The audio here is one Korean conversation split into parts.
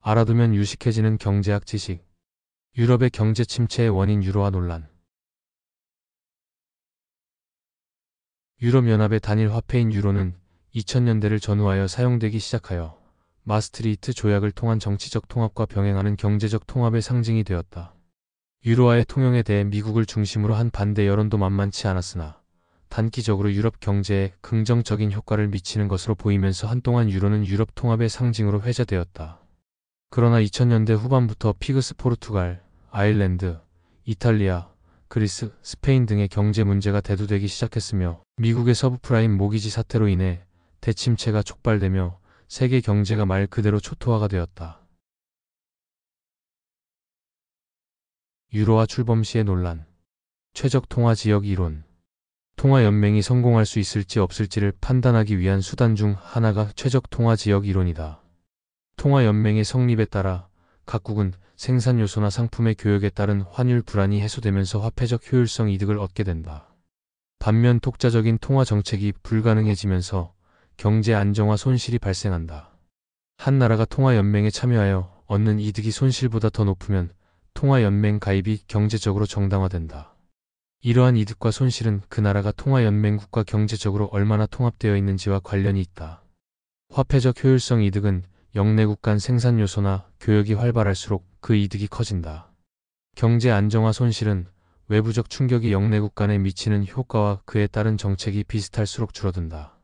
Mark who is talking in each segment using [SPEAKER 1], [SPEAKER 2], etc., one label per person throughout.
[SPEAKER 1] 알아두면 유식해지는 경제학 지식. 유럽의 경제 침체의 원인 유로화 논란. 유럽연합의 단일 화폐인 유로는 2000년대를 전후하여 사용되기 시작하여 마스트리히트 조약을 통한 정치적 통합과 병행하는 경제적 통합의 상징이 되었다. 유로화의 통용에 대해 미국을 중심으로 한 반대 여론도 만만치 않았으나 단기적으로 유럽 경제에 긍정적인 효과를 미치는 것으로 보이면서 한동안 유로는 유럽 통합의 상징으로 회자되었다. 그러나 2000년대 후반부터 피그스 포르투갈, 아일랜드, 이탈리아, 그리스, 스페인 등의 경제 문제가 대두되기 시작했으며 미국의 서브프라임 모기지 사태로 인해 대침체가 촉발되며 세계 경제가 말 그대로 초토화가 되었다. 유로화 출범 시의 논란. 최적 통화 지역 이론. 통화 연맹이 성공할 수 있을지 없을지를 판단하기 위한 수단 중 하나가 최적 통화 지역 이론이다. 통화 연맹의 성립에 따라 각국은 생산 요소나 상품의 교역에 따른 환율 불안이 해소되면서 화폐적 효율성 이득을 얻게 된다. 반면 독자적인 통화 정책이 불가능해지면서 경제 안정화 손실이 발생한다. 한 나라가 통화 연맹에 참여하여 얻는 이득이 손실보다 더 높으면 통화 연맹 가입이 경제적으로 정당화된다. 이러한 이득과 손실은 그 나라가 통화 연맹국과 경제적으로 얼마나 통합되어 있는지와 관련이 있다. 화폐적 효율성 이득은 영내국 간 생산 요소나 교역이 활발할수록 그 이득이 커진다. 경제 안정화 손실은 외부적 충격이 영내국 간에 미치는 효과와 그에 따른 정책이 비슷할수록 줄어든다.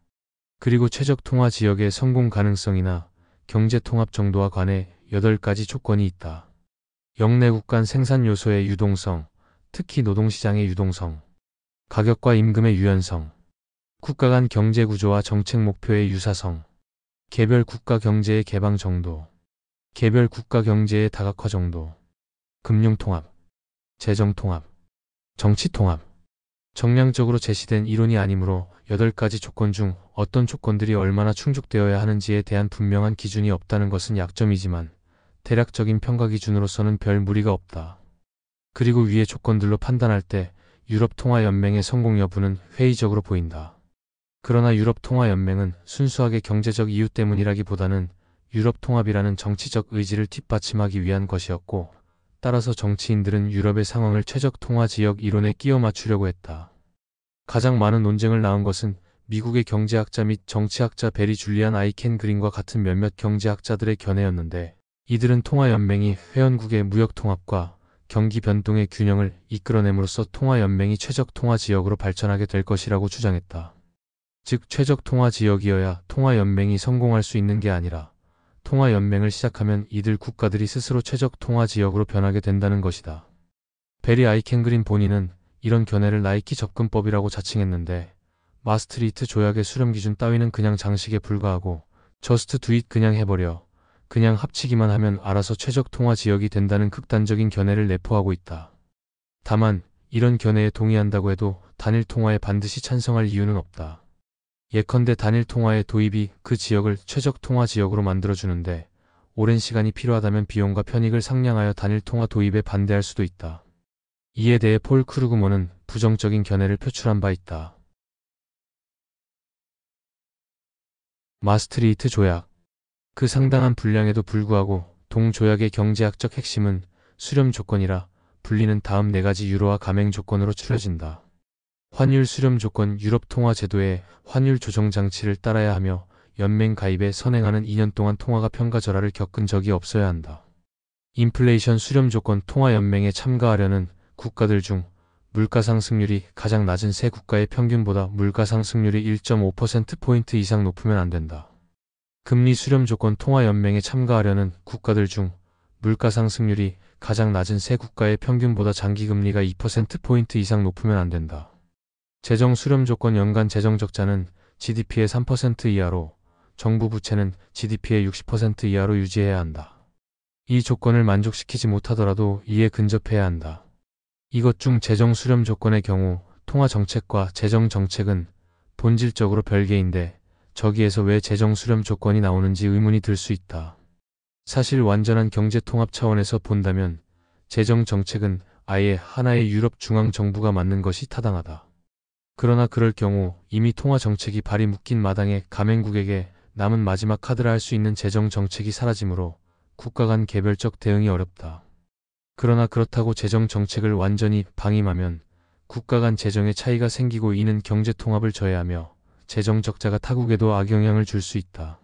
[SPEAKER 1] 그리고 최적 통화 지역의 성공 가능성이나 경제 통합 정도와 관해 8가지 조건이 있다. 영내국 간 생산 요소의 유동성, 특히 노동시장의 유동성, 가격과 임금의 유연성, 국가 간 경제 구조와 정책 목표의 유사성, 개별 국가 경제의 개방 정도, 개별 국가 경제의 다각화 정도, 금융통합, 재정통합, 정치통합. 정량적으로 제시된 이론이 아니므로 8가지 조건 중 어떤 조건들이 얼마나 충족되어야 하는지에 대한 분명한 기준이 없다는 것은 약점이지만 대략적인 평가 기준으로서는 별 무리가 없다. 그리고 위의 조건들로 판단할 때 유럽통화연맹의 성공 여부는 회의적으로 보인다. 그러나 유럽통화연맹은 순수하게 경제적 이유 때문이라기보다는 유럽통합이라는 정치적 의지를 뒷받침하기 위한 것이었고, 따라서 정치인들은 유럽의 상황을 최적 통화 지역 이론에 끼워 맞추려고 했다. 가장 많은 논쟁을 낳은 것은 미국의 경제학자 및 정치학자 베리 줄리안 아이켄 그린과 같은 몇몇 경제학자들의 견해였는데, 이들은 통화연맹이 회원국의 무역통합과 경기 변동의 균형을 이끌어냄으로써 통화연맹이 최적 통화 지역으로 발전하게 될 것이라고 주장했다. 즉 최적 통화 지역이어야 통화연맹이 성공할 수 있는 게 아니라 통화연맹을 시작하면 이들 국가들이 스스로 최적 통화 지역으로 변하게 된다는 것이다. 베리 아이켄그린 본인은 이런 견해를 나이키 접근법이라고 자칭했는데, 마스트리히트 조약의 수렴 기준 따위는 그냥 장식에 불과하고 저스트 두잇 그냥 해버려, 그냥 합치기만 하면 알아서 최적 통화 지역이 된다는 극단적인 견해를 내포하고 있다. 다만 이런 견해에 동의한다고 해도 단일 통화에 반드시 찬성할 이유는 없다. 예컨대 단일 통화의 도입이 그 지역을 최적 통화 지역으로 만들어주는데 오랜 시간이 필요하다면 비용과 편익을 상량하여 단일 통화 도입에 반대할 수도 있다. 이에 대해 폴 크루그먼은 부정적인 견해를 표출한 바 있다. 마스트리히트 조약. 그 상당한 분량에도 불구하고 동조약의 경제학적 핵심은 수렴 조건이라 불리는 다음 4가지 유로화 가맹 조건으로 추려진다. 환율 수렴 조건. 유럽 통화 제도의 환율 조정 장치를 따라야 하며 연맹 가입에 선행하는 2년 동안 통화가 평가절하를 겪은 적이 없어야 한다. 인플레이션 수렴 조건. 통화 연맹에 참가하려는 국가들 중 물가 상승률이 가장 낮은 세 국가의 평균보다 물가 상승률이 1.5%포인트 이상 높으면 안 된다. 금리 수렴 조건. 통화연맹에 참가하려는 국가들 중 물가 상승률이 가장 낮은 세 국가의 평균보다 장기금리가 2%포인트 이상 높으면 안 된다. 재정 수렴 조건. 연간 재정 적자는 GDP의 3% 이하로, 정부 부채는 GDP의 60% 이하로 유지해야 한다. 이 조건을 만족시키지 못하더라도 이에 근접해야 한다. 이것 중 재정 수렴 조건의 경우 통화 정책과 재정 정책은 본질적으로 별개인데 저기에서 왜 재정 수렴 조건이 나오는지 의문이 들 수 있다. 사실 완전한 경제 통합 차원에서 본다면 재정 정책은 아예 하나의 유럽 중앙 정부가 맡는 것이 타당하다. 그러나 그럴 경우 이미 통화 정책이 발이 묶인 마당에 가맹국에게 남은 마지막 카드라 할 수 있는 재정 정책이 사라지므로 국가 간 개별적 대응이 어렵다. 그러나 그렇다고 재정 정책을 완전히 방임하면 국가 간 재정의 차이가 생기고 이는 경제 통합을 저해하며 재정 적자가 타국에도 악영향을 줄 수 있다.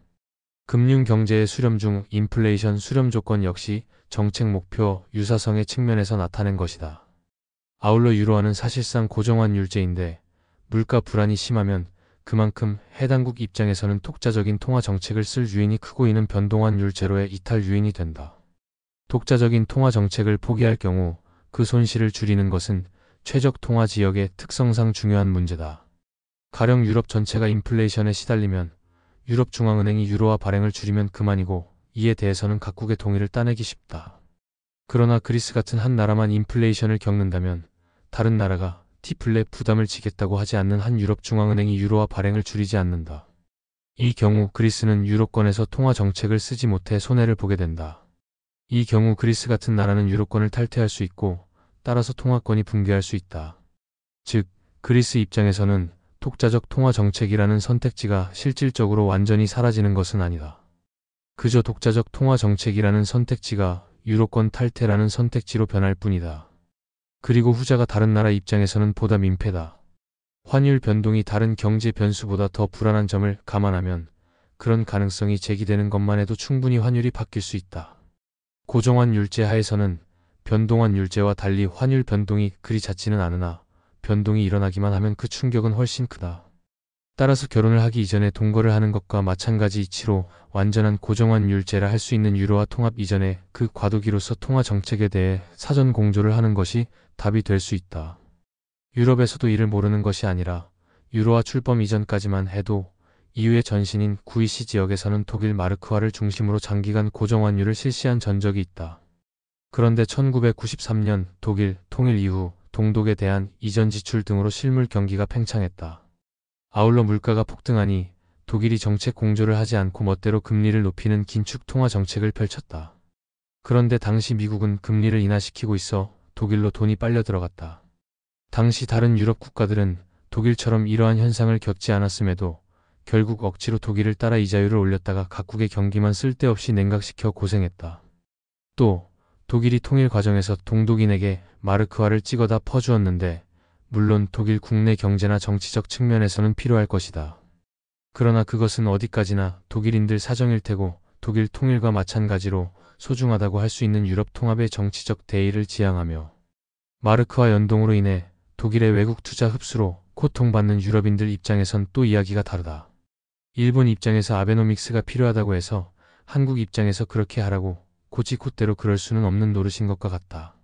[SPEAKER 1] 금융 경제의 수렴 중 인플레이션 수렴 조건 역시 정책 목표 유사성의 측면에서 나타낸 것이다. 아울러 유로화는 사실상 고정환율제인데 물가 불안이 심하면 그만큼 해당국 입장에서는 독자적인 통화 정책을 쓸 유인이 크고 이는 변동환율 제로의 이탈 유인이 된다. 독자적인 통화 정책을 포기할 경우 그 손실을 줄이는 것은 최적 통화 지역의 특성상 중요한 문제다. 가령 유럽 전체가 인플레이션에 시달리면 유럽 중앙은행이 유로화 발행을 줄이면 그만이고 이에 대해서는 각국의 동의를 따내기 쉽다. 그러나 그리스 같은 한 나라만 인플레이션을 겪는다면 다른 나라가 디플레 부담을 지겠다고 하지 않는 한 유럽 중앙은행이 유로화 발행을 줄이지 않는다. 이 경우 그리스는 유로권에서 통화 정책을 쓰지 못해 손해를 보게 된다. 이 경우 그리스 같은 나라는 유로권을 탈퇴할 수 있고 따라서 통화권이 붕괴할 수 있다. 즉, 그리스 입장에서는 독자적 통화 정책이라는 선택지가 실질적으로 완전히 사라지는 것은 아니다. 그저 독자적 통화 정책이라는 선택지가 유로권 탈퇴라는 선택지로 변할 뿐이다. 그리고 후자가 다른 나라 입장에서는 보다 민폐다. 환율 변동이 다른 경제 변수보다 더 불안한 점을 감안하면 그런 가능성이 제기되는 것만 해도 충분히 환율이 바뀔 수 있다. 고정환율제 하에서는 변동환율제와 달리 환율 변동이 그리 잦지는 않으나 변동이 일어나기만 하면 그 충격은 훨씬 크다. 따라서 결혼을 하기 이전에 동거를 하는 것과 마찬가지 이치로 완전한 고정환율제라 할 수 있는 유로화 통합 이전에 그 과도기로서 통화 정책에 대해 사전 공조를 하는 것이 답이 될 수 있다. 유럽에서도 이를 모르는 것이 아니라 유로화 출범 이전까지만 해도 EU의 전신인 구이시 지역에서는 독일 마르크화를 중심으로 장기간 고정환율을 실시한 전적이 있다. 그런데 1993년 독일 통일 이후 동독에 대한 이전 지출 등으로 실물 경기가 팽창했다. 아울러 물가가 폭등하니 독일이 정책 공조를 하지 않고 멋대로 금리를 높이는 긴축 통화 정책을 펼쳤다. 그런데 당시 미국은 금리를 인하시키고 있어 독일로 돈이 빨려 들어갔다. 당시 다른 유럽 국가들은 독일처럼 이러한 현상을 겪지 않았음에도 결국 억지로 독일을 따라 이자율을 올렸다가 각국의 경기만 쓸데없이 냉각시켜 고생했다. 또 독일이 통일 과정에서 동독인에게 마르크화를 찍어다 퍼주었는데 물론 독일 국내 경제나 정치적 측면에서는 필요할 것이다. 그러나 그것은 어디까지나 독일인들 사정일 테고 독일 통일과 마찬가지로 소중하다고 할 수 있는 유럽 통합의 정치적 대의를 지향하며 마르크화 연동으로 인해 독일의 외국 투자 흡수로 고통받는 유럽인들 입장에선 또 이야기가 다르다. 일본 입장에서 아베노믹스가 필요하다고 해서 한국 입장에서 그렇게 하라고 고지콧대로 그럴 수는 없는 노릇인 것과 같다.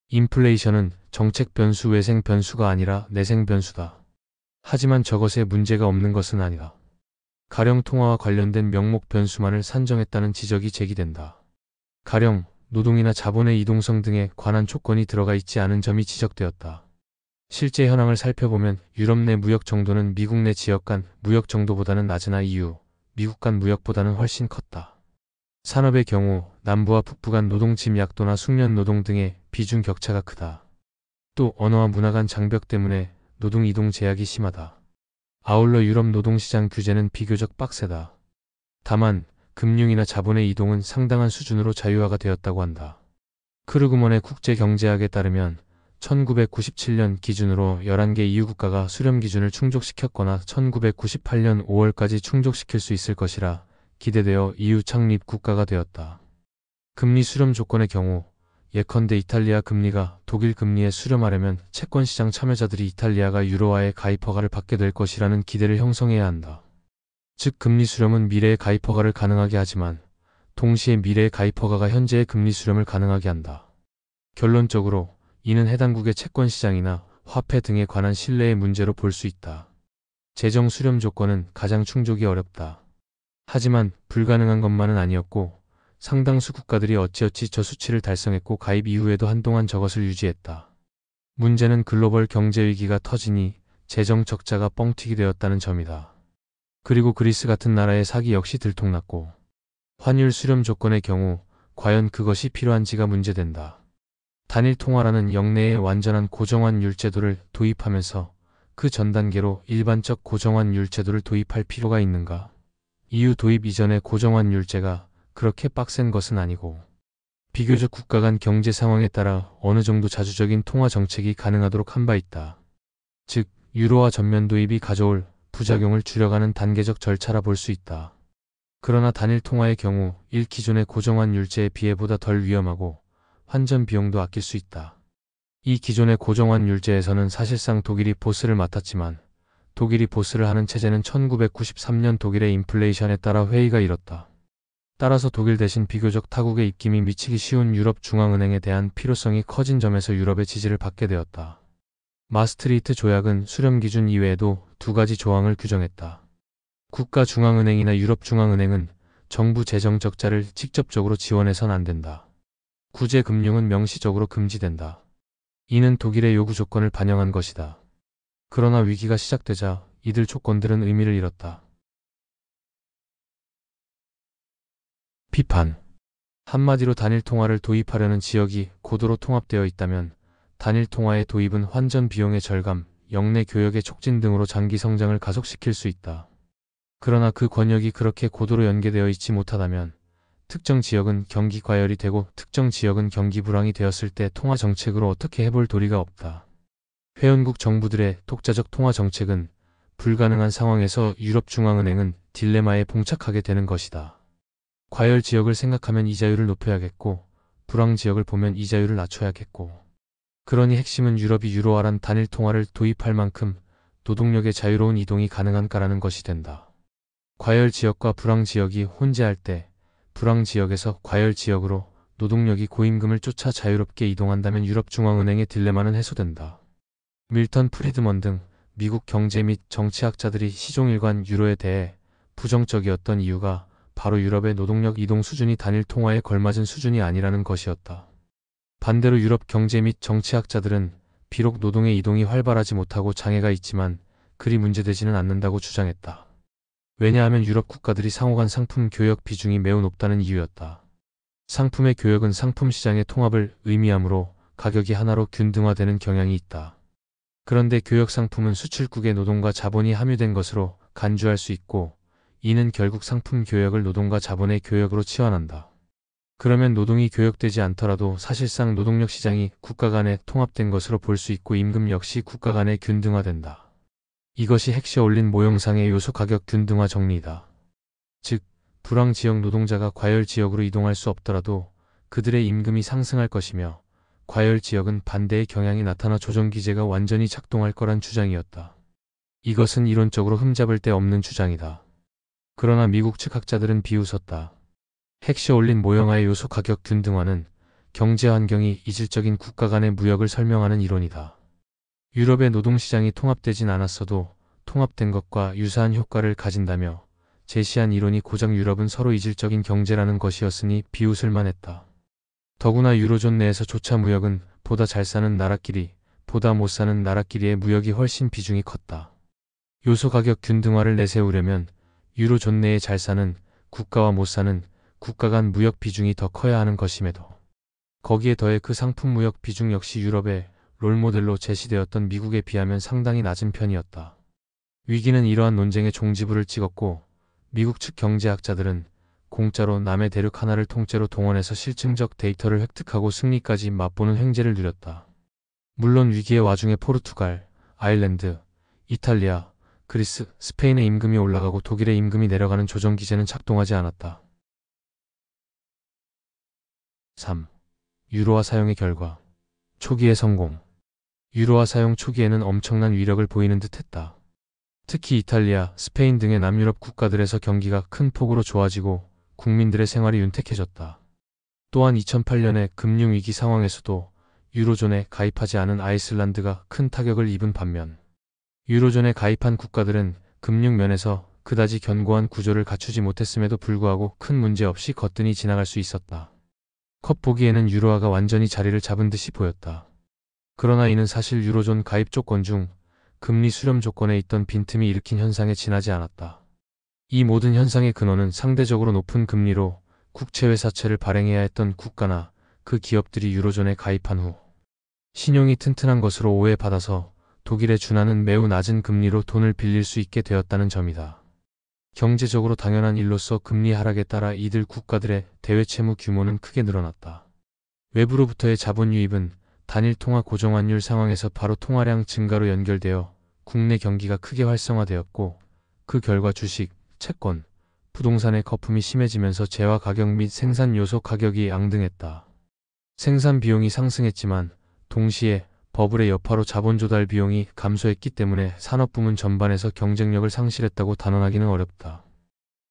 [SPEAKER 1] 인플레이션은 정책 변수 외생 변수가 아니라 내생 변수다. 하지만 저것에 문제가 없는 것은 아니다. 가령 통화와 관련된 명목 변수만을 산정했다는 지적이 제기된다. 가령 노동이나 자본의 이동성 등에 관한 조건이 들어가 있지 않은 점이 지적되었다. 실제 현황을 살펴보면 유럽 내 무역 정도는 미국 내 지역 간 무역 정도보다는 낮으나 EU, 미국 간 무역보다는 훨씬 컸다. 산업의 경우 남부와 북부 간 노동 침약도나 숙련 노동 등의 비중 격차가 크다. 또 언어와 문화 간 장벽 때문에 노동 이동 제약이 심하다. 아울러 유럽 노동시장 규제는 비교적 빡세다. 다만 금융이나 자본의 이동은 상당한 수준으로 자유화가 되었다고 한다. 크루그먼의 국제경제학에 따르면 1997년 기준으로 11개 EU 국가가 수렴 기준을 충족시켰거나 1998년 5월까지 충족시킬 수 있을 것이라 기대되어 EU 창립 국가가 되었다. 금리 수렴 조건의 경우 예컨대 이탈리아 금리가 독일 금리에 수렴하려면 채권시장 참여자들이 이탈리아가 유로화에 가입 허가를 받게 될 것이라는 기대를 형성해야 한다. 즉 금리 수렴은 미래의 가입 허가를 가능하게 하지만 동시에 미래의 가입 허가가 현재의 금리 수렴을 가능하게 한다. 결론적으로 이는 해당국의 채권시장이나 화폐 등에 관한 신뢰의 문제로 볼 수 있다. 재정 수렴 조건은 가장 충족이 어렵다. 하지만 불가능한 것만은 아니었고 상당수 국가들이 어찌어찌 저 수치를 달성했고 가입 이후에도 한동안 저것을 유지했다. 문제는 글로벌 경제위기가 터지니 재정 적자가 뻥튀기 되었다는 점이다. 그리고 그리스 같은 나라의 사기 역시 들통났고 환율 수렴 조건의 경우 과연 그것이 필요한지가 문제된다. 단일 통화라는 영내의 완전한 고정환율 제도를 도입하면서 그 전 단계로 일반적 고정환율 제도를 도입할 필요가 있는가? EU 도입 이전의 고정환율제가 그렇게 빡센 것은 아니고 비교적 국가 간 경제 상황에 따라 어느 정도 자주적인 통화 정책이 가능하도록 한 바 있다. 즉, 유로화 전면 도입이 가져올 부작용을 줄여가는 단계적 절차라 볼 수 있다. 그러나 단일 통화의 경우 기존의 고정환율제에 비해 보다 덜 위험하고 환전 비용도 아낄 수 있다. 이 기존의 고정환율제에서는 사실상 독일이 보스를 맡았지만 독일이 보스를 하는 체제는 1993년 독일의 인플레이션에 따라 회의가 일었다. 따라서 독일 대신 비교적 타국의 입김이 미치기 쉬운 유럽중앙은행에 대한 필요성이 커진 점에서 유럽의 지지를 받게 되었다. 마스트리히트 조약은 수렴 기준 이외에도 두 가지 조항을 규정했다. 국가중앙은행이나 유럽중앙은행은 정부 재정 적자를 직접적으로 지원해선 안 된다. 구제금융은 명시적으로 금지된다. 이는 독일의 요구 조건을 반영한 것이다. 그러나 위기가 시작되자 이들 조건들은 의미를 잃었다. 비판. 한마디로 단일 통화를 도입하려는 지역이 고도로 통합되어 있다면 단일 통화의 도입은 환전 비용의 절감, 역내 교역의 촉진 등으로 장기 성장을 가속시킬 수 있다. 그러나 그 권역이 그렇게 고도로 연계되어 있지 못하다면 특정 지역은 경기 과열이 되고 특정 지역은 경기 불황이 되었을 때 통화 정책으로 어떻게 해볼 도리가 없다. 회원국 정부들의 독자적 통화 정책은 불가능한 상황에서 유럽중앙은행은 딜레마에 봉착하게 되는 것이다. 과열 지역을 생각하면 이자율을 높여야겠고 불황 지역을 보면 이자율을 낮춰야겠고 그러니 핵심은 유럽이 유로화란 단일 통화를 도입할 만큼 노동력의 자유로운 이동이 가능한가라는 것이 된다. 과열 지역과 불황 지역이 혼재할 때 불황 지역에서 과열 지역으로 노동력이 고임금을 쫓아 자유롭게 이동한다면 유럽중앙은행의 딜레마는 해소된다. 밀턴 프리드먼 등 미국 경제 및 정치학자들이 시종일관 유로에 대해 부정적이었던 이유가 바로 유럽의 노동력 이동 수준이 단일 통화에 걸맞은 수준이 아니라는 것이었다. 반대로 유럽 경제 및 정치학자들은 비록 노동의 이동이 활발하지 못하고 장애가 있지만 그리 문제되지는 않는다고 주장했다. 왜냐하면 유럽 국가들이 상호간 상품 교역 비중이 매우 높다는 이유였다. 상품의 교역은 상품 시장의 통합을 의미하므로 가격이 하나로 균등화되는 경향이 있다. 그런데 교역 상품은 수출국의 노동과 자본이 함유된 것으로 간주할 수 있고 이는 결국 상품 교역을 노동과 자본의 교역으로 치환한다. 그러면 노동이 교역되지 않더라도 사실상 노동력 시장이 국가 간에 통합된 것으로 볼 수 있고 임금 역시 국가 간에 균등화된다. 이것이 핵시 올린 모형상의 요소 가격 균등화 정리이다. 즉, 불황 지역 노동자가 과열 지역으로 이동할 수 없더라도 그들의 임금이 상승할 것이며 과열 지역은 반대의 경향이 나타나 조정기제가 완전히 작동할 거란 주장이었다. 이것은 이론적으로 흠잡을 데 없는 주장이다. 그러나 미국 측 학자들은 비웃었다. 핵시 올린 모형화의 요소 가격 균등화는 경제 환경이 이질적인 국가 간의 무역을 설명하는 이론이다. 유럽의 노동시장이 통합되진 않았어도 통합된 것과 유사한 효과를 가진다며 제시한 이론이 고작 유럽은 서로 이질적인 경제라는 것이었으니 비웃을 만했다. 더구나 유로존 내에서 조차 무역은 보다 잘 사는 나라끼리, 보다 못 사는 나라끼리의 무역이 훨씬 비중이 컸다. 요소 가격 균등화를 내세우려면 유로존 내에 잘 사는 국가와 못 사는 국가 간 무역 비중이 더 커야 하는 것임에도 거기에 더해 그 상품 무역 비중 역시 유럽의 롤모델로 제시되었던 미국에 비하면 상당히 낮은 편이었다. 위기는 이러한 논쟁의 종지부를 찍었고 미국 측 경제학자들은 공짜로 남의 대륙 하나를 통째로 동원해서 실증적 데이터를 획득하고 승리까지 맛보는 횡재를 누렸다. 물론 위기의 와중에 포르투갈, 아일랜드, 이탈리아, 그리스, 스페인의 임금이 올라가고 독일의 임금이 내려가는 조정기제는 작동하지 않았다. 3. 유로화 사용의 결과. 초기의 성공. 유로화 사용 초기에는 엄청난 위력을 보이는 듯 했다. 특히 이탈리아, 스페인 등의 남유럽 국가들에서 경기가 큰 폭으로 좋아지고 국민들의 생활이 윤택해졌다. 또한 2008년의 금융위기 상황에서도 유로존에 가입하지 않은 아이슬란드가 큰 타격을 입은 반면 유로존에 가입한 국가들은 금융 면에서 그다지 견고한 구조를 갖추지 못했음에도 불구하고 큰 문제 없이 거뜬히 지나갈 수 있었다. 겉보기에는 유로화가 완전히 자리를 잡은 듯이 보였다. 그러나 이는 사실 유로존 가입 조건 중 금리 수렴 조건에 있던 빈틈이 일으킨 현상에 지나지 않았다. 이 모든 현상의 근원은 상대적으로 높은 금리로 국채외사채를 발행해야 했던 국가나 그 기업들이 유로존에 가입한 후 신용이 튼튼한 것으로 오해받아서 독일에 준하는 매우 낮은 금리로 돈을 빌릴 수 있게 되었다는 점이다. 경제적으로 당연한 일로서 금리 하락에 따라 이들 국가들의 대외 채무 규모는 크게 늘어났다. 외부로부터의 자본 유입은 단일 통화 고정환율 상황에서 바로 통화량 증가로 연결되어 국내 경기가 크게 활성화되었고, 그 결과 주식, 채권, 부동산의 거품이 심해지면서 재화 가격 및 생산 요소 가격이 앙등했다. 생산 비용이 상승했지만 동시에 버블의 여파로 자본 조달 비용이 감소했기 때문에 산업부문 전반에서 경쟁력을 상실했다고 단언하기는 어렵다.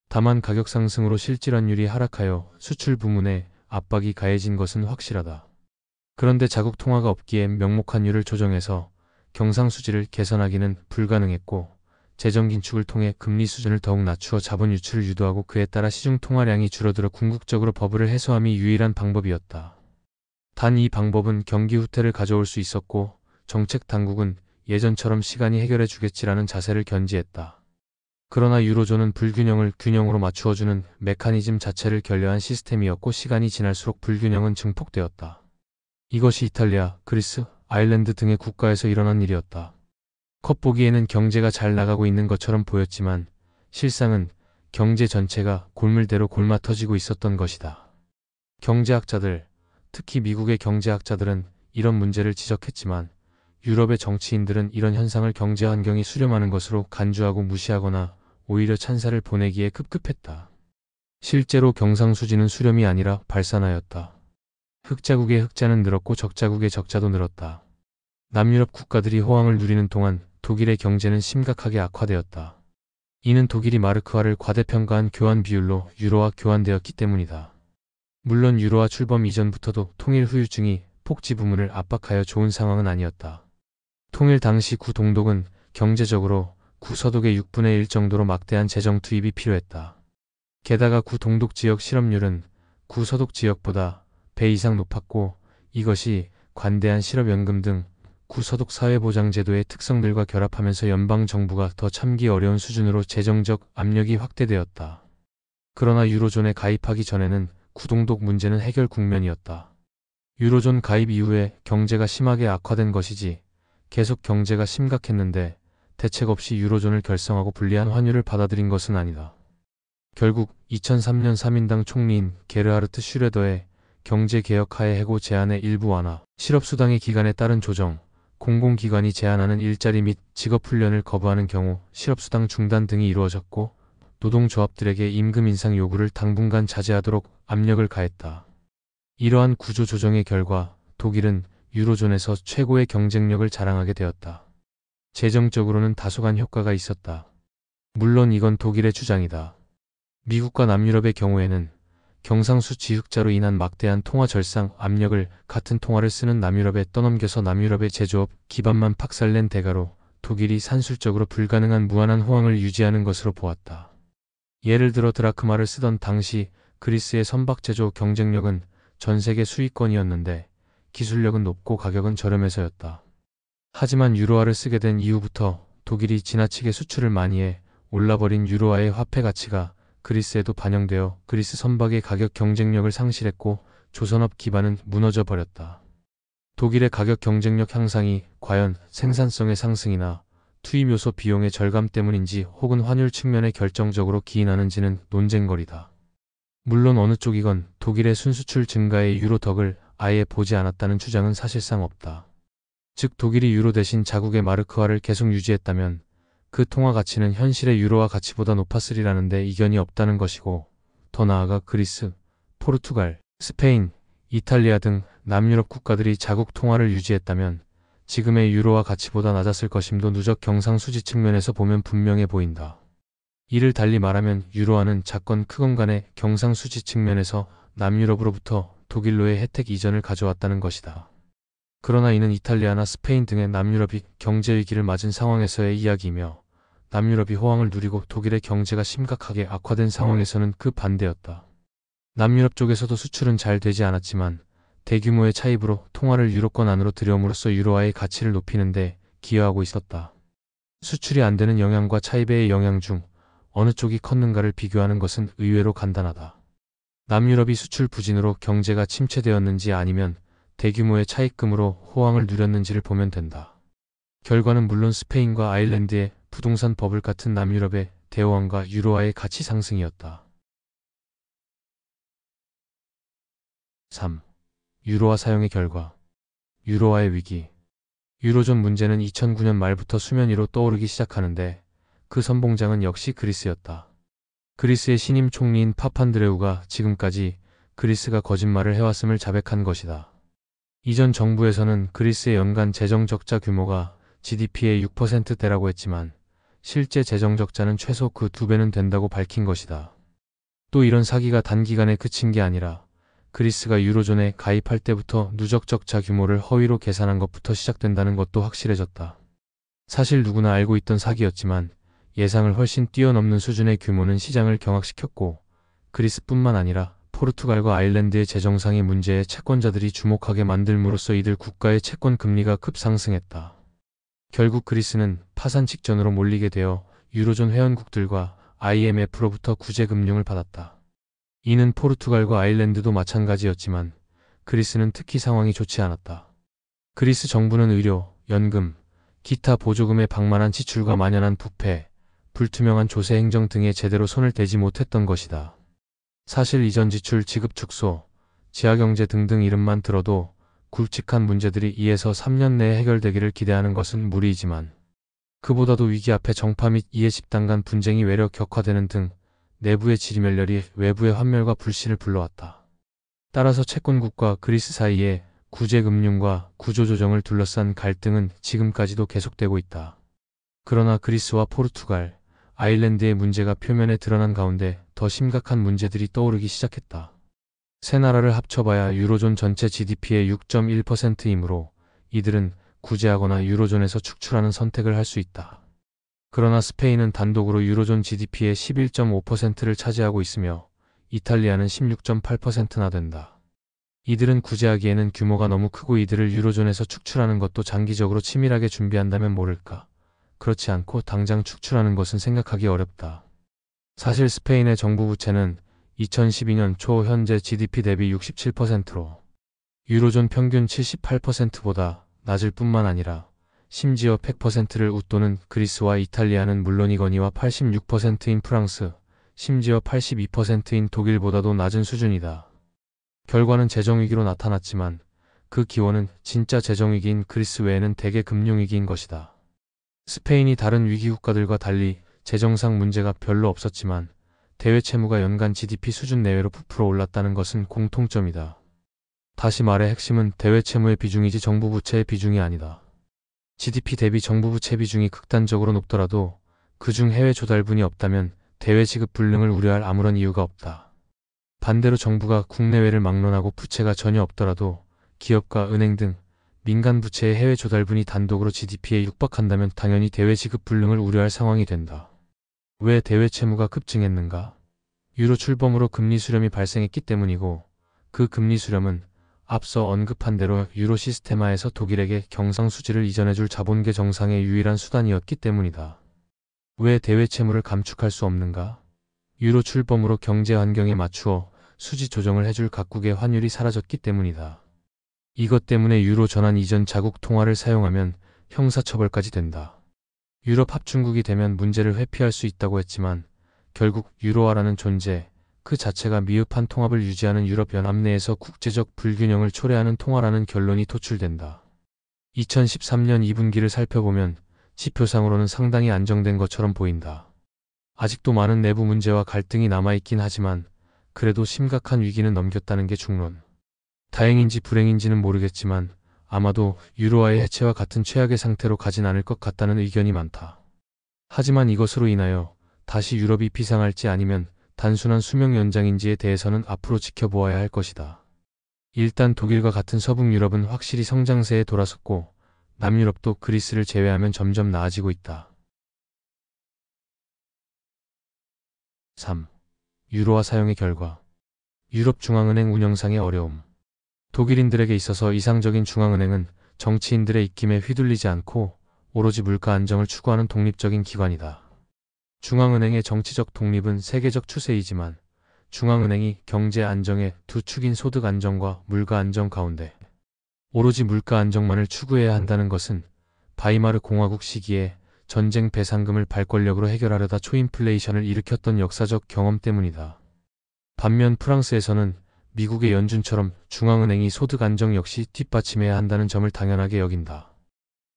[SPEAKER 1] 다만 가격 상승으로 실질환율이 하락하여 수출 부문에 압박이 가해진 것은 확실하다. 그런데 자국 통화가 없기에 명목환율을 조정해서 경상수지를 개선하기는 불가능했고, 재정 긴축을 통해 금리 수준을 더욱 낮추어 자본 유출을 유도하고 그에 따라 시중 통화량이 줄어들어 궁극적으로 버블을 해소함이 유일한 방법이었다. 단 이 방법은 경기 후퇴를 가져올 수 있었고, 정책 당국은 예전처럼 시간이 해결해 주겠지라는 자세를 견지했다. 그러나 유로존은 불균형을 균형으로 맞추어주는 메커니즘 자체를 결여한 시스템이었고, 시간이 지날수록 불균형은 증폭되었다. 이것이 이탈리아, 그리스, 아일랜드 등의 국가에서 일어난 일이었다. 겉보기에는 경제가 잘 나가고 있는 것처럼 보였지만 실상은 경제 전체가 골물대로 골마터지고 있었던 것이다. 경제학자들, 특히 미국의 경제학자들은 이런 문제를 지적했지만 유럽의 정치인들은 이런 현상을 경제 환경이 수렴하는 것으로 간주하고 무시하거나 오히려 찬사를 보내기에 급급했다. 실제로 경상수지는 수렴이 아니라 발산하였다. 흑자국의 흑자는 늘었고 적자국의 적자도 늘었다. 남유럽 국가들이 호황을 누리는 동안 독일의 경제는 심각하게 악화되었다. 이는 독일이 마르크화를 과대평가한 교환 비율로 유로와 교환되었기 때문이다. 물론 유로화 출범 이전부터도 통일 후유증이 폭지 부문을 압박하여 좋은 상황은 아니었다. 통일 당시 구동독은 경제적으로 구서독의 6분의 1 정도로 막대한 재정 투입이 필요했다. 게다가 구동독 지역 실업률은 구서독 지역보다 배 이상 높았고, 이것이 관대한 실업연금 등 구서독 사회보장제도의 특성들과 결합하면서 연방정부가 더 참기 어려운 수준으로 재정적 압력이 확대되었다. 그러나 유로존에 가입하기 전에는 구동독 문제는 해결 국면이었다. 유로존 가입 이후에 경제가 심하게 악화된 것이지 계속 경제가 심각했는데 대책 없이 유로존을 결성하고 불리한 환율을 받아들인 것은 아니다. 결국 2003년 3인당 총리인 게르하르트 슈레더의 경제개혁하에 해고 제한의 일부 완화, 실업수당의 기간에 따른 조정, 공공기관이 제한하는 일자리 및 직업훈련을 거부하는 경우 실업수당 중단 등이 이루어졌고, 노동조합들에게 임금 인상 요구를 당분간 자제하도록 압력을 가했다. 이러한 구조조정의 결과 독일은 유로존에서 최고의 경쟁력을 자랑하게 되었다. 재정적으로는 다소간 효과가 있었다. 물론 이건 독일의 주장이다. 미국과 남유럽의 경우에는 경상수지 흑자로 인한 막대한 통화 절상 압력을 같은 통화를 쓰는 남유럽에 떠넘겨서 남유럽의 제조업 기반만 박살낸 대가로 독일이 산술적으로 불가능한 무한한 호황을 유지하는 것으로 보았다. 예를 들어 드라크마를 쓰던 당시 그리스의 선박제조 경쟁력은 전세계 수위권이었는데 기술력은 높고 가격은 저렴해서였다. 하지만 유로화를 쓰게 된 이후부터 독일이 지나치게 수출을 많이 해 올라버린 유로화의 화폐 가치가 그리스에도 반영되어 그리스 선박의 가격 경쟁력을 상실했고 조선업 기반은 무너져 버렸다. 독일의 가격 경쟁력 향상이 과연 생산성의 상승이나 투입 요소 비용의 절감 때문인지 혹은 환율 측면에 결정적으로 기인하는지는 논쟁거리다. 물론 어느 쪽이건 독일의 순수출 증가의 유로 덕을 아예 보지 않았다는 주장은 사실상 없다. 즉 독일이 유로 대신 자국의 마르크화를 계속 유지했다면 그 통화 가치는 현실의 유로화 가치보다 높았으리라는 데 이견이 없다는 것이고, 더 나아가 그리스, 포르투갈, 스페인, 이탈리아 등 남유럽 국가들이 자국 통화를 유지했다면 지금의 유로화 가치보다 낮았을 것임도 누적 경상수지 측면에서 보면 분명해 보인다. 이를 달리 말하면 유로화는 작건 크건 간의 경상수지 측면에서 남유럽으로부터 독일로의 혜택 이전을 가져왔다는 것이다. 그러나 이는 이탈리아나 스페인 등의 남유럽이 경제위기를 맞은 상황에서의 이야기이며, 남유럽이 호황을 누리고 독일의 경제가 심각하게 악화된 상황에서는 그 반대였다. 남유럽 쪽에서도 수출은 잘 되지 않았지만 대규모의 차입으로 통화를 유로권 안으로 들여옴으로써 유로화의 가치를 높이는 데 기여하고 있었다. 수출이 안 되는 영향과 차입의 영향 중 어느 쪽이 컸는가를 비교하는 것은 의외로 간단하다. 남유럽이 수출 부진으로 경제가 침체되었는지 아니면 대규모의 차입금으로 호황을 누렸는지를 보면 된다. 결과는 물론 스페인과 아일랜드의 부동산 버블 같은 남유럽의 대호황과 유로화의 가치 상승이었다. 3. 유로화 사용의 결과. 유로화의 위기. 유로존 문제는 2009년 말부터 수면 위로 떠오르기 시작하는데 그 선봉장은 역시 그리스였다. 그리스의 신임 총리인 파판드레우가 지금까지 그리스가 거짓말을 해왔음을 자백한 것이다. 이전 정부에서는 그리스의 연간 재정 적자 규모가 GDP의 6%대라고 했지만 실제 재정 적자는 최소 그 2배는 된다고 밝힌 것이다. 또 이런 사기가 단기간에 그친 게 아니라 그리스가 유로존에 가입할 때부터 누적 적자 규모를 허위로 계산한 것부터 시작된다는 것도 확실해졌다. 사실 누구나 알고 있던 사기였지만 예상을 훨씬 뛰어넘는 수준의 규모는 시장을 경악시켰고 그리스뿐만 아니라 포르투갈과 아일랜드의 재정상의 문제에 채권자들이 주목하게 만들므로써 이들 국가의 채권 금리가 급상승했다. 결국 그리스는 파산 직전으로 몰리게 되어 유로존 회원국들과 IMF로부터 구제 금융을 받았다. 이는 포르투갈과 아일랜드도 마찬가지였지만 그리스는 특히 상황이 좋지 않았다. 그리스 정부는 의료, 연금, 기타 보조금의 방만한 지출과 만연한 부패, 불투명한 조세 행정 등에 제대로 손을 대지 못했던 것이다. 사실 이전 지출 지급 축소, 지하경제 등등 이름만 들어도 굵직한 문제들이 2에서 3년 내에 해결되기를 기대하는 것은 무리이지만 그보다도 위기 앞에 정파 및 이해 집단 간 분쟁이 외려 격화되는 등 내부의 지리멸렬이 외부의 환멸과 불씨를 불러왔다. 따라서 채권국과 그리스 사이에 구제금융과 구조조정을 둘러싼 갈등은 지금까지도 계속되고 있다. 그러나 그리스와 포르투갈, 아일랜드의 문제가 표면에 드러난 가운데 더 심각한 문제들이 떠오르기 시작했다. 세 나라를 합쳐봐야 유로존 전체 GDP의 6.1%이므로 이들은 구제하거나 유로존에서 축출하는 선택을 할 수 있다. 그러나 스페인은 단독으로 유로존 GDP의 11.5%를 차지하고 있으며 이탈리아는 16.8%나 된다. 이들은 구제하기에는 규모가 너무 크고 이들을 유로존에서 축출하는 것도 장기적으로 치밀하게 준비한다면 모를까. 그렇지 않고 당장 축출하는 것은 생각하기 어렵다. 사실 스페인의 정부 부채는 2012년 초 현재 GDP 대비 67%로 유로존 평균 78%보다 낮을 뿐만 아니라 심지어 100%를 웃도는 그리스와 이탈리아는 물론이거니와 86%인 프랑스, 심지어 82%인 독일보다도 낮은 수준이다. 결과는 재정위기로 나타났지만 그 기원은 진짜 재정위기인 그리스 외에는 대개 금융위기인 것이다. 스페인이 다른 위기 국가들과 달리 재정상 문제가 별로 없었지만 대외 채무가 연간 GDP 수준 내외로 부풀어 올랐다는 것은 공통점이다. 다시 말해 핵심은 대외 채무의 비중이지 정부 부채의 비중이 아니다. GDP 대비 정부 부채 비중이 극단적으로 높더라도 그중 해외 조달분이 없다면 대외 지급 불능을 우려할 아무런 이유가 없다. 반대로 정부가 국내외를 막론하고 부채가 전혀 없더라도 기업과 은행 등 민간 부채의 해외 조달분이 단독으로 GDP에 육박한다면 당연히 대외 지급 불능을 우려할 상황이 된다. 왜 대외 채무가 급증했는가? 유로 출범으로 금리 수렴이 발생했기 때문이고 그 금리 수렴은 앞서 언급한 대로 유로 시스테마에서 독일에게 경상수지를 이전해줄 자본계 정상의 유일한 수단이었기 때문이다. 왜 대외 채무를 감축할 수 없는가? 유로 출범으로 경제 환경에 맞추어 수지 조정을 해줄 각국의 환율이 사라졌기 때문이다. 이것 때문에 유로 전환 이전 자국 통화를 사용하면 형사처벌까지 된다. 유럽 합중국이 되면 문제를 회피할 수 있다고 했지만 결국 유로화라는 존재 그 자체가 미흡한 통합을 유지하는 유럽연합 내에서 국제적 불균형을 초래하는 통화라는 결론이 도출된다. 2013년 2분기를 살펴보면 지표상으로는 상당히 안정된 것처럼 보인다. 아직도 많은 내부 문제와 갈등이 남아있긴 하지만 그래도 심각한 위기는 넘겼다는 게 중론. 다행인지 불행인지는 모르겠지만 아마도 유로화의 해체와 같은 최악의 상태로 가진 않을 것 같다는 의견이 많다. 하지만 이것으로 인하여 다시 유럽이 비상할지 아니면 단순한 수명 연장인지에 대해서는 앞으로 지켜보아야 할 것이다. 일단 독일과 같은 서북 유럽은 확실히 성장세에 돌아섰고 남유럽도 그리스를 제외하면 점점 나아지고 있다. 3. 유로화 사용의 결과. 유럽 중앙은행 운영상의 어려움. 독일인들에게 있어서 이상적인 중앙은행은 정치인들의 입김에 휘둘리지 않고 오로지 물가 안정을 추구하는 독립적인 기관이다. 중앙은행의 정치적 독립은 세계적 추세이지만 중앙은행이 경제 안정의 두 축인 소득 안정과 물가 안정 가운데 오로지 물가 안정만을 추구해야 한다는 것은 바이마르 공화국 시기에 전쟁 배상금을 발권력으로 해결하려다 초인플레이션을 일으켰던 역사적 경험 때문이다. 반면 프랑스에서는 미국의 연준처럼 중앙은행이 소득 안정 역시 뒷받침해야 한다는 점을 당연하게 여긴다.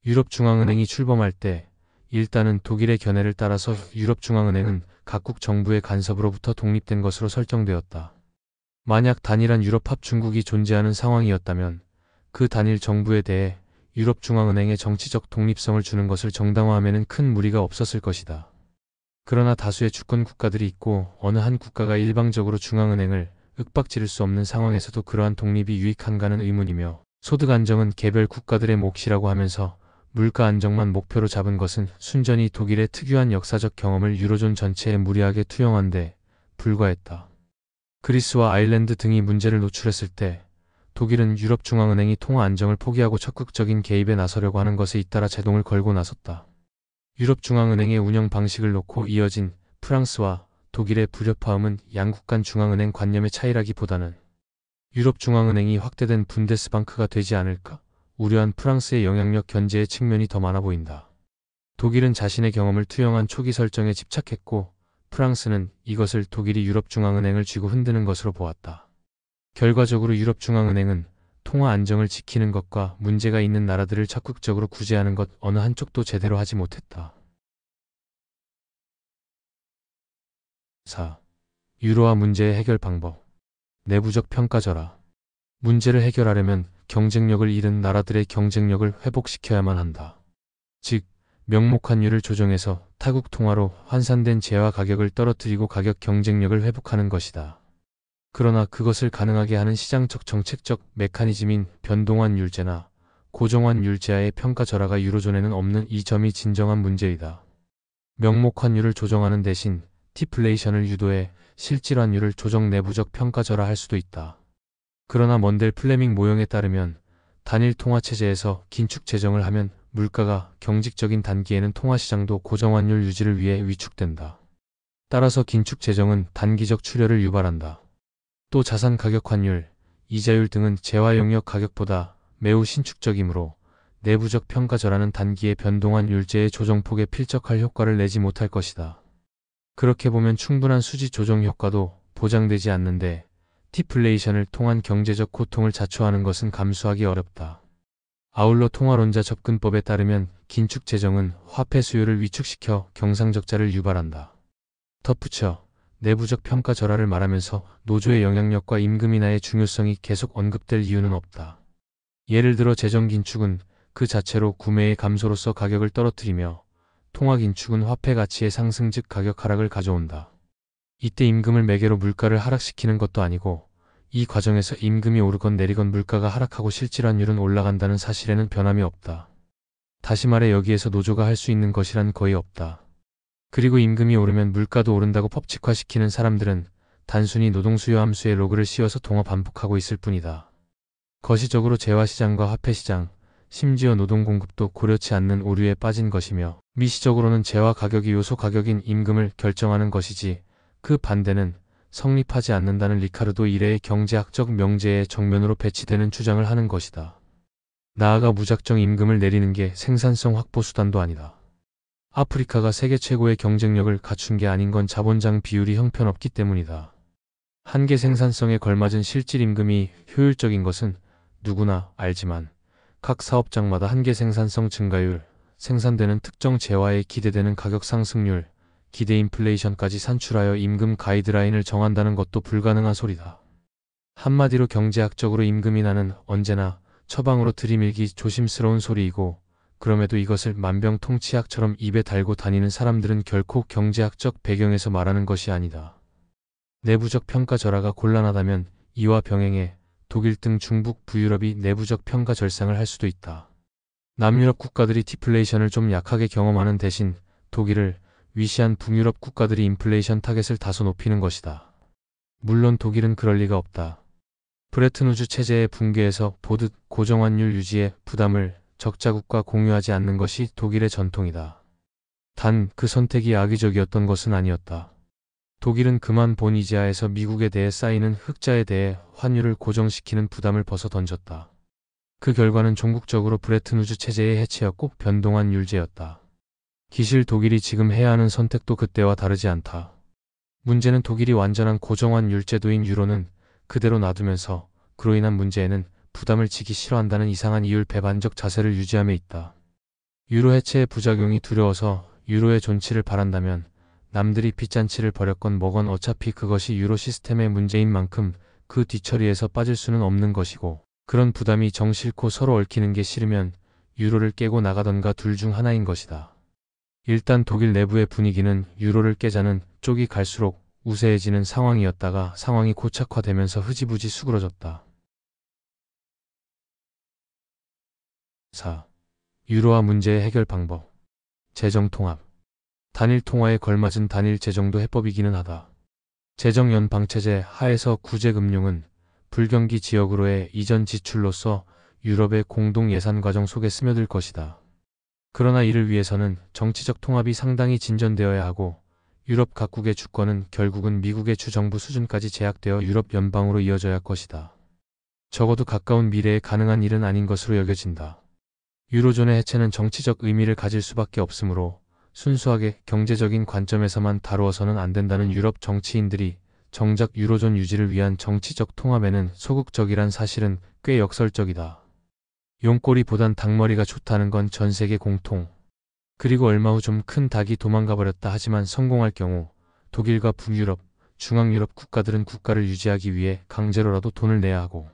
[SPEAKER 1] 유럽 중앙은행이 출범할 때 일단은 독일의 견해를 따라서 유럽 중앙은행은 각국 정부의 간섭으로부터 독립된 것으로 설정되었다. 만약 단일한 유럽 합중국이 존재하는 상황이었다면 그 단일 정부에 대해 유럽 중앙은행에 정치적 독립성을 주는 것을 정당화하면은 큰 무리가 없었을 것이다. 그러나 다수의 주권 국가들이 있고 어느 한 국가가 일방적으로 중앙은행을 윽박지를 수 없는 상황에서도 그러한 독립이 유익한가는 의문이며, 소득 안정은 개별 국가들의 몫이라고 하면서 물가 안정만 목표로 잡은 것은 순전히 독일의 특유한 역사적 경험을 유로존 전체에 무리하게 투영한 데 불과했다. 그리스와 아일랜드 등이 문제를 노출했을 때 독일은 유럽 중앙은행이 통화 안정을 포기하고 적극적인 개입에 나서려고 하는 것에 잇따라 제동을 걸고 나섰다. 유럽 중앙은행의 운영 방식을 놓고 이어진 프랑스와 독일의 불협화음은 양국 간 중앙은행 관념의 차이라기보다는 유럽 중앙은행이 확대된 분데스방크가 되지 않을까 우려한 프랑스의 영향력 견제의 측면이 더 많아 보인다. 독일은 자신의 경험을 투영한 초기 설정에 집착했고 프랑스는 이것을 독일이 유럽 중앙은행을 쥐고 흔드는 것으로 보았다. 결과적으로 유럽 중앙은행은 통화 안정을 지키는 것과 문제가 있는 나라들을 적극적으로 구제하는 것 어느 한쪽도 제대로 하지 못했다. 4. 유로화 문제의 해결 방법. 내부적 평가절하. 문제를 해결하려면 경쟁력을 잃은 나라들의 경쟁력을 회복시켜야만 한다. 즉, 명목환율을 조정해서 타국 통화로 환산된 재화 가격을 떨어뜨리고 가격 경쟁력을 회복하는 것이다. 그러나 그것을 가능하게 하는 시장적 정책적 메커니즘인 변동환율제나 고정환율제하의 평가절하가 유로존에는 없는 이 점이 진정한 문제이다. 명목환율을 조정하는 대신 디플레이션을 유도해 실질환율을 조정 내부적 평가절하할 수도 있다. 그러나 먼델 플레밍 모형에 따르면 단일 통화체제에서 긴축 재정을 하면 물가가 경직적인 단기에는 통화시장도 고정환율 유지를 위해 위축된다. 따라서 긴축 재정은 단기적 출혈을 유발한다. 또 자산 가격 환율, 이자율 등은 재화 영역 가격보다 매우 신축적이므로 내부적 평가절하는 단기의 변동환율제의 조정폭에 필적할 효과를 내지 못할 것이다. 그렇게 보면 충분한 수지 조정 효과도 보장되지 않는데 디플레이션을 통한 경제적 고통을 자초하는 것은 감수하기 어렵다. 아울러 통화론자 접근법에 따르면 긴축 재정은 화폐 수요를 위축시켜 경상적자를 유발한다. 덧붙여 내부적 평가 절하를 말하면서 노조의 영향력과 임금 인하의 중요성이 계속 언급될 이유는 없다. 예를 들어 재정 긴축은 그 자체로 구매의 감소로서 가격을 떨어뜨리며 통화 긴축은 화폐 가치의 상승 즉 가격 하락을 가져온다. 이때 임금을 매개로 물가를 하락시키는 것도 아니고 이 과정에서 임금이 오르건 내리건 물가가 하락하고 실질환율은 올라간다는 사실에는 변함이 없다. 다시 말해 여기에서 노조가 할 수 있는 것이란 거의 없다. 그리고 임금이 오르면 물가도 오른다고 법칙화시키는 사람들은 단순히 노동수요 함수에 로그를 씌워서 동화 반복하고 있을 뿐이다. 거시적으로 재화시장과 화폐시장, 심지어 노동공급도 고려치 않는 오류에 빠진 것이며 미시적으로는 재화 가격이 요소 가격인 임금을 결정하는 것이지 그 반대는 성립하지 않는다는 리카르도 이레의 경제학적 명제의 정면으로 배치되는 주장을 하는 것이다. 나아가 무작정 임금을 내리는 게 생산성 확보 수단도 아니다. 아프리카가 세계 최고의 경쟁력을 갖춘 게 아닌 건 자본장 비율이 형편없기 때문이다. 한계 생산성에 걸맞은 실질 임금이 효율적인 것은 누구나 알지만 각 사업장마다 한계 생산성 증가율, 생산되는 특정 재화에 기대되는 가격 상승률, 기대 인플레이션까지 산출하여 임금 가이드라인을 정한다는 것도 불가능한 소리다. 한마디로 경제학적으로 임금 인하는 언제나 처방으로 들이밀기 조심스러운 소리이고 그럼에도 이것을 만병통치약처럼 입에 달고 다니는 사람들은 결코 경제학적 배경에서 말하는 것이 아니다. 내부적 평가 절하가 곤란하다면 이와 병행해 독일 등 중북 부유럽이 내부적 평가 절상을 할 수도 있다. 남유럽 국가들이 디플레이션을 좀 약하게 경험하는 대신 독일을 위시한 북유럽 국가들이 인플레이션 타겟을 다소 높이는 것이다. 물론 독일은 그럴 리가 없다. 브레튼우즈 체제의 붕괴에서 보듯 고정환율 유지의 부담을 적자국과 공유하지 않는 것이 독일의 전통이다. 단 그 선택이 악의적이었던 것은 아니었다. 독일은 그만 본 이자에서 미국에 대해 쌓이는 흑자에 대해 환율을 고정시키는 부담을 벗어 던졌다. 그 결과는 종국적으로 브레튼우즈 체제의 해체였고 변동환율제였다. 기실 독일이 지금 해야 하는 선택도 그때와 다르지 않다. 문제는 독일이 완전한 고정환 율제도인 유로는 그대로 놔두면서 그로 인한 문제에는 부담을 지기 싫어한다는 이상한 이율 배반적 자세를 유지함에 있다. 유로 해체의 부작용이 두려워서 유로의 존치를 바란다면 남들이 빚잔치를 벌였건 뭐건 어차피 그것이 유로 시스템의 문제인 만큼 그 뒤처리에서 빠질 수는 없는 것이고, 그런 부담이 정 싫고 서로 얽히는 게 싫으면 유로를 깨고 나가던가 둘 중 하나인 것이다. 일단 독일 내부의 분위기는 유로를 깨자는 쪽이 갈수록 우세해지는 상황이었다가 상황이 고착화되면서 흐지부지 수그러졌다. 4. 유로화 문제의 해결 방법. 재정 통합. 단일 통화에 걸맞은 단일 재정도 해법이기는 하다. 재정 연방체제 하에서 구제금융은 불경기 지역으로의 이전 지출로서 유럽의 공동 예산 과정 속에 스며들 것이다. 그러나 이를 위해서는 정치적 통합이 상당히 진전되어야 하고, 유럽 각국의 주권은 결국은 미국의 주정부 수준까지 제약되어 유럽 연방으로 이어져야 할 것이다. 적어도 가까운 미래에 가능한 일은 아닌 것으로 여겨진다. 유로존의 해체는 정치적 의미를 가질 수밖에 없으므로 순수하게 경제적인 관점에서만 다루어서는 안 된다는 유럽 정치인들이 정작 유로존 유지를 위한 정치적 통합에는 소극적이란 사실은 꽤 역설적이다. 용꼬리보단 닭머리가 좋다는 건 전 세계 공통. 그리고 얼마 후 좀 큰 닭이 도망가 버렸다 하지만 성공할 경우 독일과 북유럽, 중앙유럽 국가들은 국가를 유지하기 위해 강제로라도 돈을 내야 하고,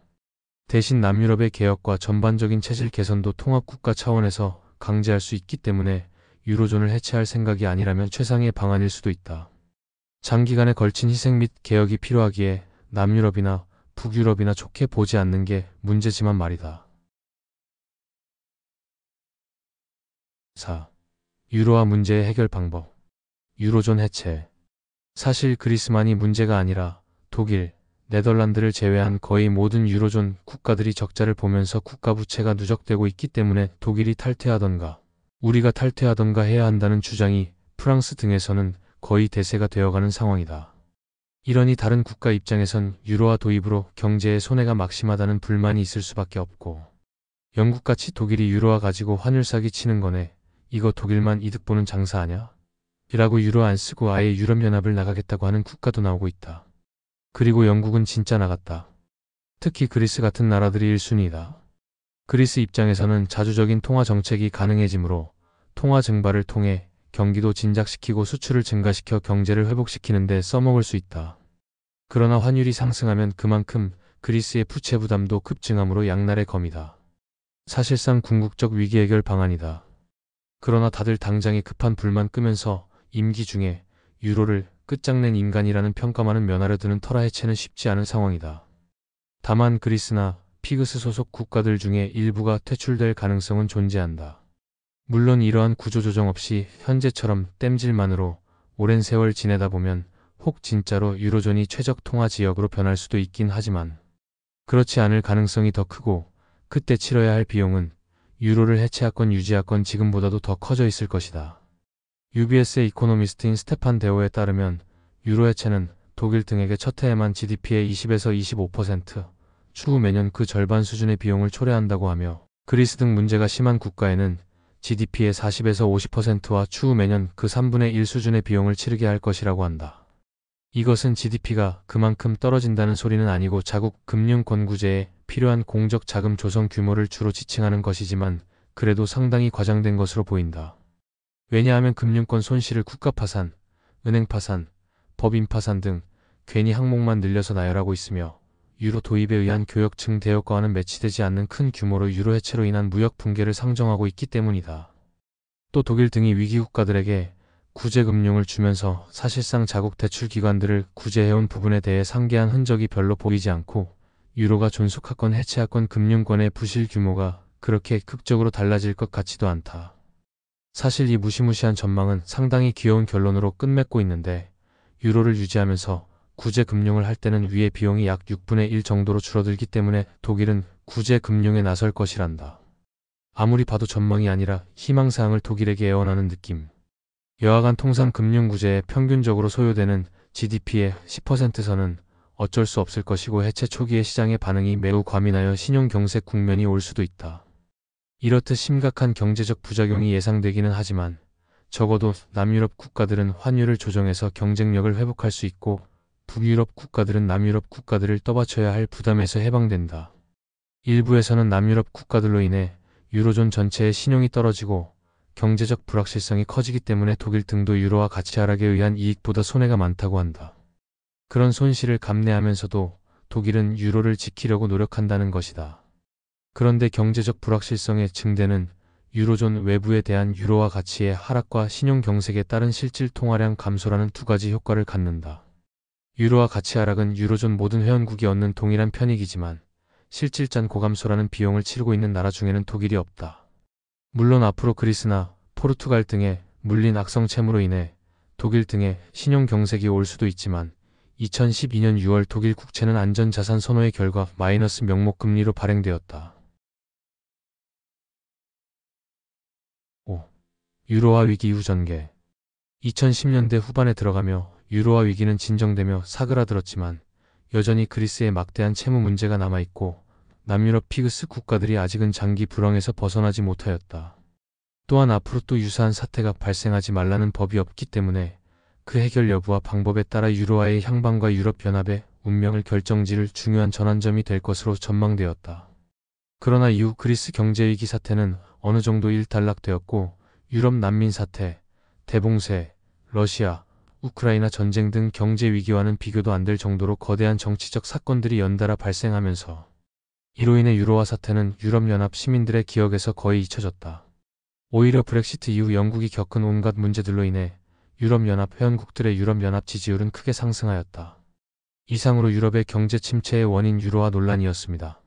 [SPEAKER 1] 대신 남유럽의 개혁과 전반적인 체질 개선도 통합국가 차원에서 강제할 수 있기 때문에 유로존을 해체할 생각이 아니라면 최상의 방안일 수도 있다. 장기간에 걸친 희생 및 개혁이 필요하기에 남유럽이나 북유럽이나 좋게 보지 않는 게 문제지만 말이다. 4. 유로화 문제의 해결 방법. 유로존 해체. 사실 그리스만이 문제가 아니라 독일, 네덜란드를 제외한 거의 모든 유로존 국가들이 적자를 보면서 국가 부채가 누적되고 있기 때문에 독일이 탈퇴하던가 우리가 탈퇴하던가 해야 한다는 주장이 프랑스 등에서는 거의 대세가 되어가는 상황이다. 이러니 다른 국가 입장에선 유로화 도입으로 경제에 손해가 막심하다는 불만이 있을 수밖에 없고, 영국같이 독일이 유로화 가지고 환율 사기 치는 거네, 이거 독일만 이득 보는 장사 아냐? 이라고 유로 안 쓰고 아예 유럽연합을 나가겠다고 하는 국가도 나오고 있다. 그리고 영국은 진짜 나갔다. 특히 그리스 같은 나라들이 1순위다. 그리스 입장에서는 자주적인 통화 정책이 가능해지므로 통화 증발을 통해 경기도 진작시키고 수출을 증가시켜 경제를 회복시키는 데 써먹을 수 있다. 그러나 환율이 상승하면 그만큼 그리스의 부채 부담도 급증하므로 양날의 검이다. 사실상 궁극적 위기 해결 방안이다. 그러나 다들 당장에 급한 불만 끄면서 임기 중에 유로를 끝장낸 인간이라는 평가만은 면하려 드는 터라 해체는 쉽지 않은 상황이다. 다만 그리스나 피그스 소속 국가들 중에 일부가 퇴출될 가능성은 존재한다. 물론 이러한 구조조정 없이 현재처럼 땜질만으로 오랜 세월 지내다 보면 혹 진짜로 유로존이 최적 통화 지역으로 변할 수도 있긴 하지만, 그렇지 않을 가능성이 더 크고 그때 치러야 할 비용은 유로를 해체하건 유지하건 지금보다도 더 커져 있을 것이다. UBS의 이코노미스트인 스테판 데오에 따르면 유로 해체는 독일 등에게 첫 해에만 GDP의 20에서 25%, 추후 매년 그 절반 수준의 비용을 초래한다고 하며, 그리스 등 문제가 심한 국가에는 GDP의 40에서 50%와 추후 매년 그 3분의 1 수준의 비용을 치르게 할 것이라고 한다. 이것은 GDP가 그만큼 떨어진다는 소리는 아니고 자국 금융권구제에 필요한 공적 자금 조성 규모를 주로 지칭하는 것이지만 그래도 상당히 과장된 것으로 보인다. 왜냐하면 금융권 손실을 국가 파산, 은행 파산, 법인 파산 등 괜히 항목만 늘려서 나열하고 있으며, 유로 도입에 의한 교역증 대여과와는 매치되지 않는 큰 규모로 유로 해체로 인한 무역 붕괴를 상정하고 있기 때문이다. 또 독일 등이 위기 국가들에게 구제금융을 주면서 사실상 자국 대출기관들을 구제해온 부분에 대해 상계한 흔적이 별로 보이지 않고, 유로가 존속하건 해체하건 금융권의 부실 규모가 그렇게 극적으로 달라질 것 같지도 않다. 사실 이 무시무시한 전망은 상당히 귀여운 결론으로 끝맺고 있는데, 유로를 유지하면서 구제금융을 할 때는 위의 비용이 약 6분의 1 정도로 줄어들기 때문에 독일은 구제금융에 나설 것이란다. 아무리 봐도 전망이 아니라 희망사항을 독일에게 애원하는 느낌. 여하간 통상 금융구제에 평균적으로 소요되는 GDP의 10%선은 어쩔 수 없을 것이고, 해체 초기의 시장의 반응이 매우 과민하여 신용경색 국면이 올 수도 있다. 이렇듯 심각한 경제적 부작용이 예상되기는 하지만 적어도 남유럽 국가들은 환율을 조정해서 경쟁력을 회복할 수 있고 북유럽 국가들은 남유럽 국가들을 떠받쳐야 할 부담에서 해방된다. 일부에서는 남유럽 국가들로 인해 유로존 전체의 신용이 떨어지고 경제적 불확실성이 커지기 때문에 독일 등도 유로화 가치 하락에 의한 이익보다 손해가 많다고 한다. 그런 손실을 감내하면서도 독일은 유로를 지키려고 노력한다는 것이다. 그런데 경제적 불확실성의 증대는 유로존 외부에 대한 유로화 가치의 하락과 신용 경색에 따른 실질 통화량 감소라는 두 가지 효과를 갖는다. 유로화 가치 하락은 유로존 모든 회원국이 얻는 동일한 편익이지만 실질적 고감소라는 비용을 치르고 있는 나라 중에는 독일이 없다. 물론 앞으로 그리스나 포르투갈 등의 물린 악성 채무로 인해 독일 등의 신용 경색이 올 수도 있지만 2012년 6월 독일 국채는 안전자산 선호의 결과 마이너스 명목 금리로 발행되었다. 5. 유로화 위기 이후 전개. 2010년대 후반에 들어가며 유로화 위기는 진정되며 사그라들었지만 여전히 그리스에 막대한 채무 문제가 남아있고 남유럽 피그스 국가들이 아직은 장기 불황에서 벗어나지 못하였다. 또한 앞으로 또 유사한 사태가 발생하지 말라는 법이 없기 때문에 그 해결 여부와 방법에 따라 유로화의 향방과 유럽연합의 운명을 결정지을 중요한 전환점이 될 것으로 전망되었다. 그러나 이후 그리스 경제위기 사태는 어느 정도 일단락되었고 유럽 난민 사태, 대봉쇄, 러시아, 우크라이나 전쟁 등 경제위기와는 비교도 안 될 정도로 거대한 정치적 사건들이 연달아 발생하면서 이로 인해 유로화 사태는 유럽연합 시민들의 기억에서 거의 잊혀졌다. 오히려 브렉시트 이후 영국이 겪은 온갖 문제들로 인해 유럽연합 회원국들의 유럽연합 지지율은 크게 상승하였다. 이상으로 유럽의 경제 침체의 원인 유로화 논란이었습니다.